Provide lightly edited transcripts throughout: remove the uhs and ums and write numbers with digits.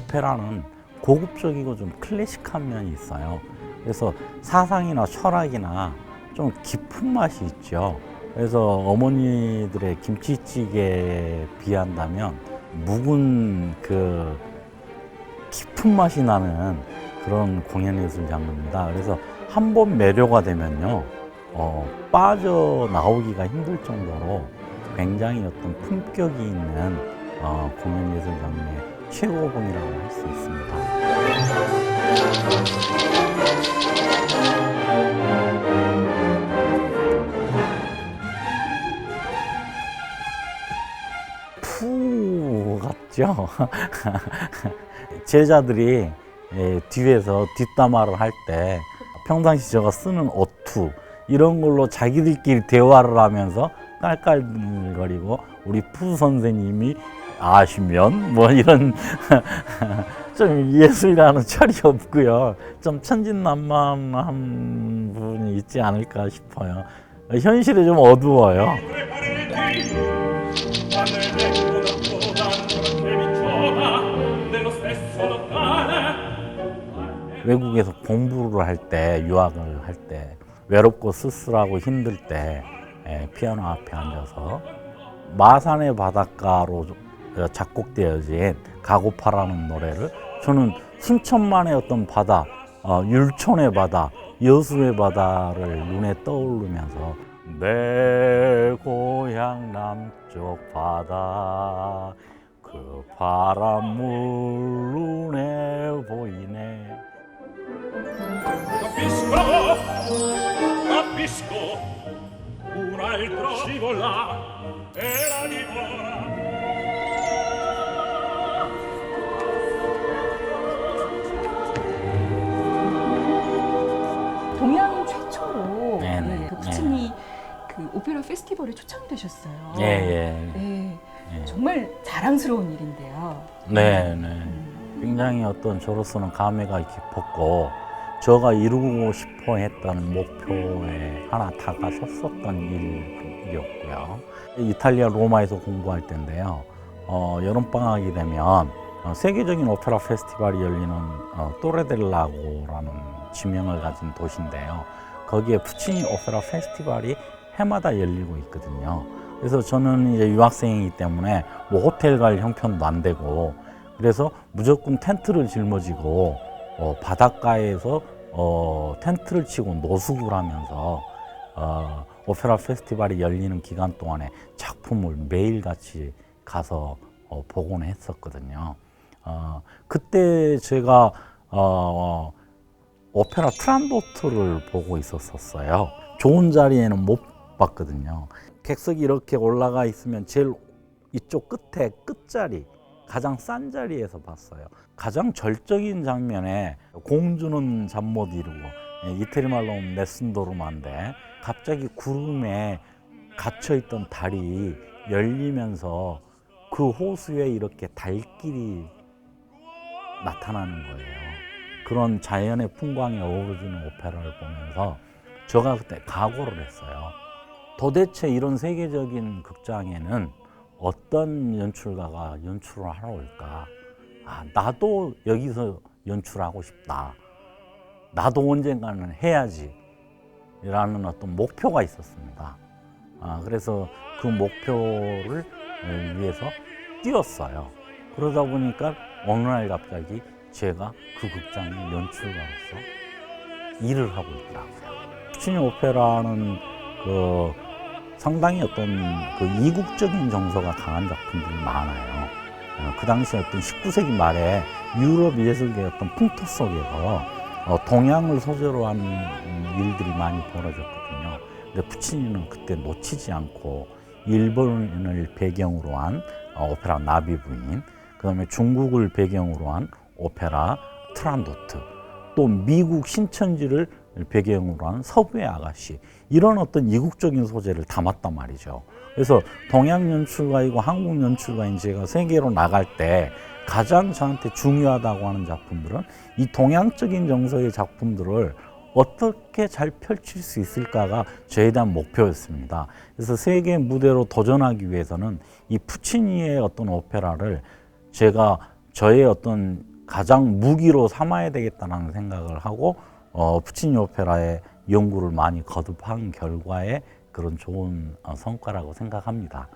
오페라는 고급적이고 좀 클래식한 면이 있어요. 그래서 사상이나 철학이나 좀 깊은 맛이 있죠. 그래서 어머니들의 김치찌개에 비한다면 묵은 그 깊은 맛이 나는 그런 공연예술 장르입니다. 그래서 한 번 매료가 되면요, 빠져나오기가 힘들 정도로 굉장히 어떤 품격이 있는 공연예술 장르의 최고봉이라고 할 수 있습니다. 푸 같죠? 제자들이 뒤에서 뒷담화를 할 때 평상시 제가 쓰는 어투 이런 걸로 자기들끼리 대화를 하면서 깔깔거리고 우리 푸 선생님이 아시면 뭐 이런 좀 예술이라는 철이 없고요. 좀 천진난만한 부분이 있지 않을까 싶어요. 현실이 좀 어두워요. 외국에서 공부를 할 때, 유학을 할 때, 외롭고 쓸쓸하고 힘들 때 피아노 앞에 앉아서 마산의 바닷가로 작곡되어진 가고파라는 노래를 저는 순천만의 어떤 바다, 율촌의 바다, 여수의 바다를 눈에 떠오르면서 내 고향 남쪽 바다 그 바람물 눈에 보이네. Capisco, un altro scivola e la divora. 동양 최초로 네네. 그 푸치니 그 오페라 페스티벌에 초청이 되셨어요. 예. 네, 정말 자랑스러운 일인데요. 네. 굉장히 어떤 저로서는 감회가 깊었고 제가 이루고 싶어 했던 목표에 하나 다가섰었던 일이었고요. 이탈리아 로마에서 공부할 때인데요. 여름방학이 되면 세계적인 오페라 페스티벌이 열리는 또레델라고라는 지명을 가진 도시인데요. 거기에 푸치니 오페라 페스티벌이 해마다 열리고 있거든요. 그래서 저는 이제 유학생이기 때문에 뭐 호텔 갈 형편도 안 되고 그래서 무조건 텐트를 짊어지고 바닷가에서 텐트를 치고 노숙을 하면서 오페라 페스티벌이 열리는 기간 동안에 작품을 매일같이 가서 보곤 했었거든요. 그때 제가 오페라 트란도트를 보고 있었어요. 좋은 자리에는 못 봤거든요. 객석이 이렇게 올라가 있으면 제일 이쪽 끝에 끝자리 가장 싼 자리에서 봤어요. 가장 절정인 장면에 공주는 잠 못 이루고 이태리 말로 하면 네슨도르마인데 갑자기 구름에 갇혀있던 달이 열리면서 그 호수에 이렇게 달길이 나타나는 거예요. 그런 자연의 풍광에 어우러지는 오페라를 보면서 제가 그때 각오를 했어요. 도대체 이런 세계적인 극장에는 어떤 연출가가 연출을 하러 올까? 나도 여기서 연출하고 싶다. 나도 언젠가는 해야지. 라는 어떤 목표가 있었습니다. 그래서 그 목표를 위해서 뛰었어요. 그러다 보니까 어느 날 갑자기 제가 그 극장의 연출가로서 일을 하고 있더라고요. 푸치니 오페라는 상당히 어떤 이국적인 정서가 강한 작품들이 많아요. 그 당시 어떤 19세기 말에 유럽 예술계의 어떤 풍토 속에서 동양을 소재로 한 일들이 많이 벌어졌거든요. 근데 푸치니는 그때 놓치지 않고 일본을 배경으로 한 오페라 나비 부인, 그다음에 중국을 배경으로 한 오페라 트란도트, 또 미국 신천지를 배경으로 한 서부의 아가씨, 이런 어떤 이국적인 소재를 담았단 말이죠. 그래서 동양 연출가이고 한국 연출가인 제가 세계로 나갈 때 가장 저한테 중요하다고 하는 작품들은 이 동양적인 정서의 작품들을 어떻게 잘 펼칠 수 있을까가 저에 대한 목표였습니다. 그래서 세계 무대로 도전하기 위해서는 이 푸치니의 어떤 오페라를 제가 저의 어떤 가장 무기로 삼아야 되겠다는 생각을 하고 푸치니 오페라의 연구를 많이 거듭한 결과의 그런 좋은 성과라고 생각합니다.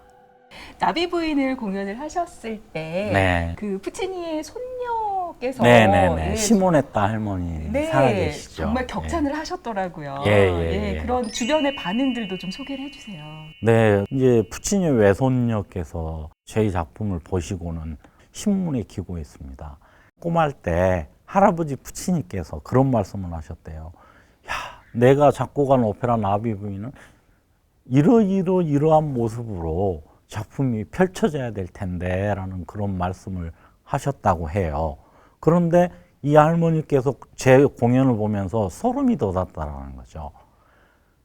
나비 부인을 공연을 하셨을 때 네. 그 푸치니의 손녀께서 네네네. 예, 시모네타 할머니 네, 살아계시죠. 정말 격찬을 하셨더라고요. 예. 그런 주변의 반응들도 좀 소개를 해주세요. 네, 이제 푸치니 외손녀께서 제 작품을 보시고는 신문에 기고했습니다. 꼬마일 때 할아버지 푸치니께서 그런 말씀을 하셨대요. 야, 내가 작곡한 오페라 나비 부인은 이러한 모습으로 작품이 펼쳐져야 될 텐데 라는 그런 말씀을 하셨다고 해요. 그런데 이 할머니께서 제 공연을 보면서 소름이 돋았다는 거죠.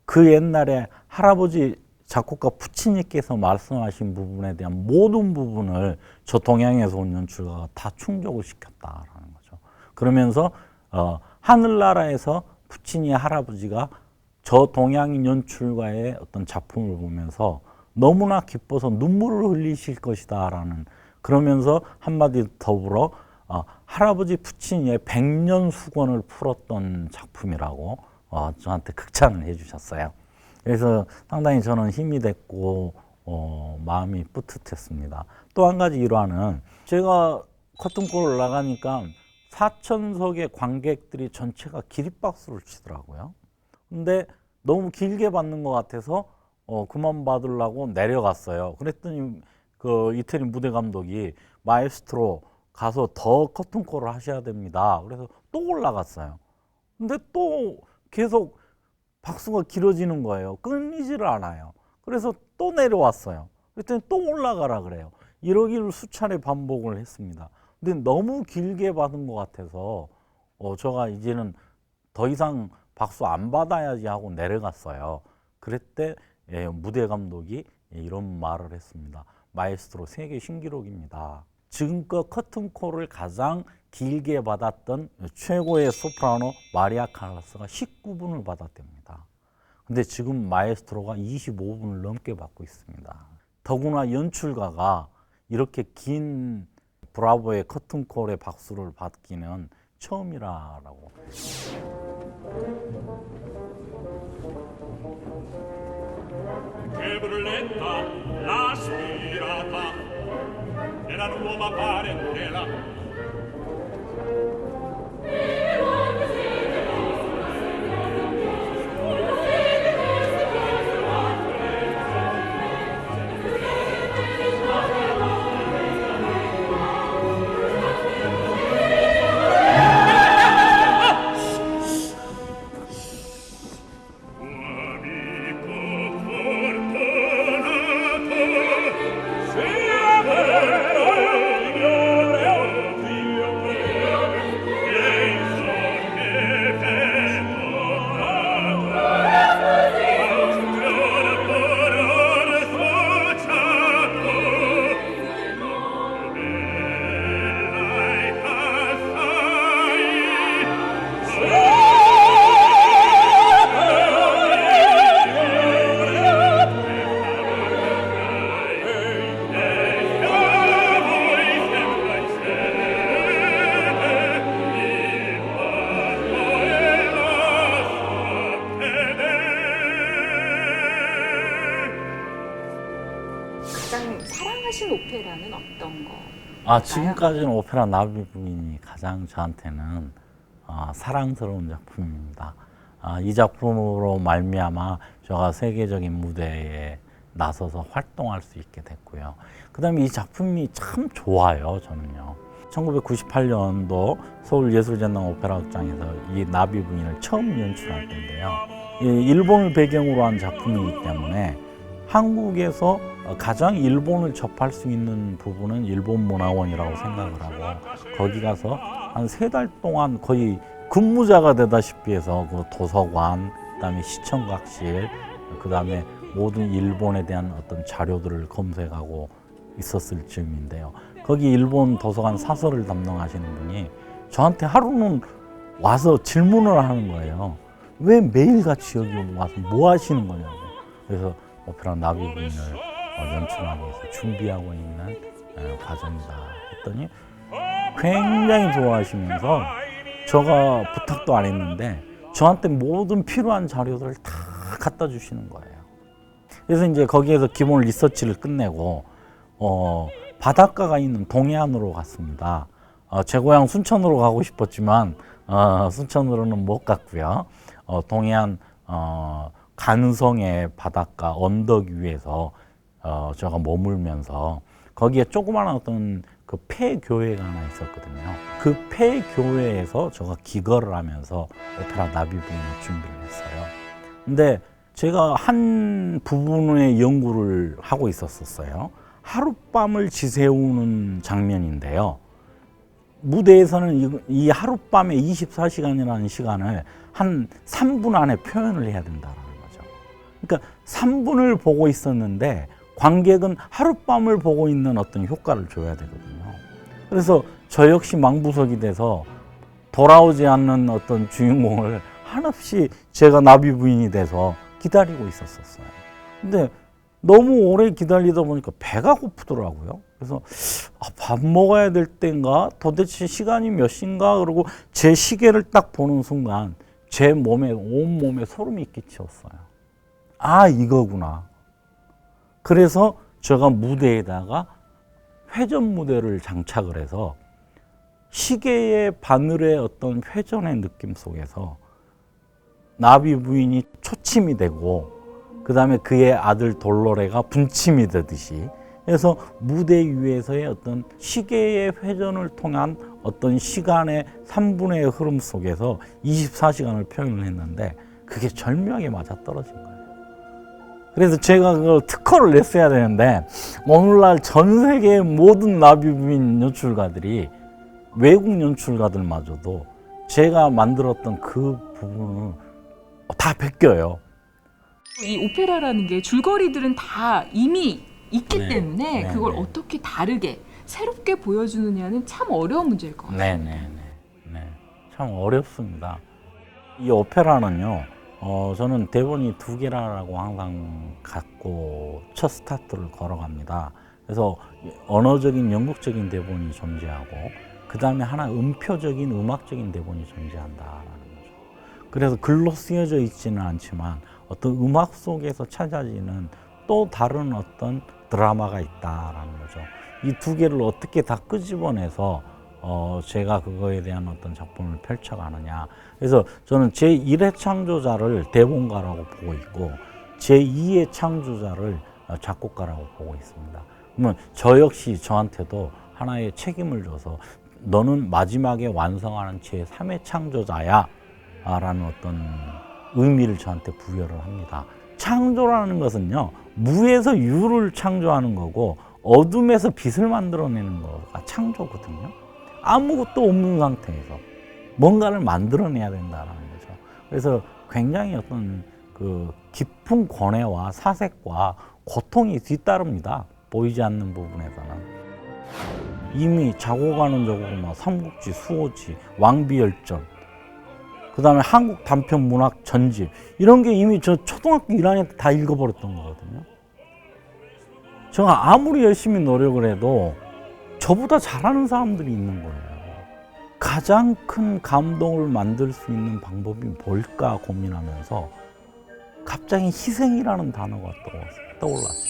그 옛날에 할아버지 작곡가 푸치니께서 말씀하신 부분에 대한 모든 부분을 저 동양에서 온 연출가가 다 충족을 시켰다라는 거죠. 그러면서 하늘나라에서 푸치니 할아버지가 저 동양 연출가의 어떤 작품을 보면서 너무나 기뻐서 눈물을 흘리실 것이다라는, 그러면서 한마디 더불어 할아버지 푸치니의 100년 수건을 풀었던 작품이라고 저한테 극찬을 해주셨어요. 그래서 상당히 저는 힘이 됐고 마음이 뿌듯했습니다. 또 한 가지 일화는, 제가 커튼콜을 나가니까 4,000석의 관객들이 전체가 기립박수를 치더라고요. 근데 너무 길게 받는 것 같아서 그만 받으려고 내려갔어요. 그랬더니 그 이태리 무대 감독이 마에스트로 가서 더 커튼콜을 하셔야 됩니다. 그래서 또 올라갔어요. 근데 또 계속 박수가 길어지는 거예요. 끊이지를 않아요. 그래서 또 내려왔어요. 그랬더니 또 올라가라 그래요. 이러기를 수차례 반복을 했습니다. 근데 너무 길게 받은 것 같아서 제가 이제는 더 이상 박수 안 받아야지 하고 내려갔어요. 그랬대 무대 감독이 이런 말을 했습니다. 마에스트로 세계 신기록입니다. 지금껏 커튼콜을 가장 길게 받았던 최고의 소프라노 마리아 칼라스가 19분을 받았답니다. 근데 지금 마에스트로가 25분을 넘게 받고 있습니다. 더구나 연출가가 이렇게 긴 브라보의 커튼콜의 박수를 받기는 처음이라고. Che brulletta la spirata e la nuova parentela. 가장 사랑하신 오페라는 어떤 거? 지금까지는 오페라 나비 부인이 가장 저한테는 사랑스러운 작품입니다. 이 작품으로 말미암아 제가 세계적인 무대에 나서서 활동할 수 있게 됐고요. 그 다음에 이 작품이 참 좋아요, 저는요. 1998년도 서울예술전당 오페라극장에서 이 나비 부인을 처음 연출할 때인데요. 일본을 배경으로 한 작품이기 때문에 한국에서 가장 일본을 접할 수 있는 부분은 일본문화원이라고 생각을 하고, 거기 가서 한 3달 동안 거의 근무자가 되다시피 해서 그 도서관, 그다음에 시청각실, 그다음에 모든 일본에 대한 어떤 자료들을 검색하고 있었을 즈음인데요. 거기 일본 도서관 사설을 담당하시는 분이 저한테 하루는 와서 질문을 하는 거예요. 왜 매일같이 여기 와서 뭐 하시는 거냐고. 그래서 오페라 나비 부인을 연출하기 위해서 준비하고 있는 과정이다 했더니 굉장히 좋아하시면서 제가 부탁도 안 했는데 저한테 모든 필요한 자료들을 다 갖다 주시는 거예요. 그래서 이제 거기에서 기본 리서치를 끝내고 바닷가가 있는 동해안으로 갔습니다. 제 고향 순천으로 가고 싶었지만 순천으로는 못 갔고요. 동해안 간성의 바닷가 언덕 위에서 제가 머물면서 거기에 조그마한 어떤 그 폐교회가 하나 있었거든요. 그 폐교회에서 제가 기거를 하면서 오페라 나비부인을 준비를 했어요. 근데 제가 한 부분의 연구를 하고 있었어요. 하룻밤을 지새우는 장면인데요. 무대에서는 이 하룻밤에 24시간이라는 시간을 한 3분 안에 표현을 해야 된다는 거죠. 그러니까 3분을 보고 있었는데 관객은 하룻밤을 보고 있는 어떤 효과를 줘야 되거든요. 그래서 저 역시 망부석이 돼서 돌아오지 않는 어떤 주인공을 한없이 제가 나비 부인이 돼서 기다리고 있었어요. 근데 너무 오래 기다리다 보니까 배가 고프더라고요. 그래서 밥 먹어야 될 때인가? 도대체 시간이 몇 시인가? 그러고 제 시계를 딱 보는 순간 제 몸에 온몸에 소름이 끼쳤어요. 아, 이거구나. 그래서 제가 무대에다가 회전 무대를 장착을 해서 시계의 바늘의 어떤 회전의 느낌 속에서 나비 부인이 초침이 되고 그 다음에 그의 아들 돌로레가 분침이 되듯이 그래서 무대 위에서의 어떤 시계의 회전을 통한 어떤 시간의 3분의 흐름 속에서 24시간을 표현을 했는데 그게 절묘하게 맞아떨어진 거예요. 그래서 제가 그 특허를 냈어야 되는데 오늘날 전 세계의 모든 나비부인 연출가들이 외국 연출가들마저도 제가 만들었던 그 부분을 다 베껴요. 이 오페라라는 게 줄거리들은 다 이미 있기 네. 때문에 네, 그걸 네. 어떻게 다르게 새롭게 보여주느냐는 참 어려운 문제일 것 같아요. 네. 참 어렵습니다. 이 오페라는요, 저는 대본이 2개라고 항상 갖고 첫 스타트를 걸어갑니다. 그래서 언어적인 연극적인 대본이 존재하고 그 다음에 하나 음표적인 음악적인 대본이 존재한다라는 거죠. 그래서 글로 쓰여져 있지는 않지만 어떤 음악 속에서 찾아지는 또 다른 어떤 드라마가 있다라는 거죠. 이 2개를 어떻게 다 끄집어내서 제가 그거에 대한 어떤 작품을 펼쳐가느냐. 그래서 저는 제1의 창조자를 대본가라고 보고 있고 제2의 창조자를 작곡가라고 보고 있습니다. 그러면 저 역시 저한테도 하나의 책임을 줘서 너는 마지막에 완성하는 제3의 창조자야 라는 어떤 의미를 저한테 부여를 합니다. 창조라는 것은요, 무에서 유를 창조하는 거고 어둠에서 빛을 만들어내는 거가 창조거든요. 아무것도 없는 상태에서 뭔가를 만들어내야 된다는 거죠. 그래서 굉장히 어떤 그 깊은 고뇌와 사색과 고통이 뒤따릅니다. 보이지 않는 부분에서는. 이미 자고 가는 저고 삼국지, 수호지, 왕비열전, 그 다음에 한국 단편 문학 전집 이런 게 이미 저 초등학교 1학년 때 다 읽어버렸던 거거든요. 제가 아무리 열심히 노력을 해도 저보다 잘하는 사람들이 있는 거예요. 가장 큰 감동을 만들 수 있는 방법이 뭘까 고민하면서 갑자기 희생이라는 단어가 떠올랐어요.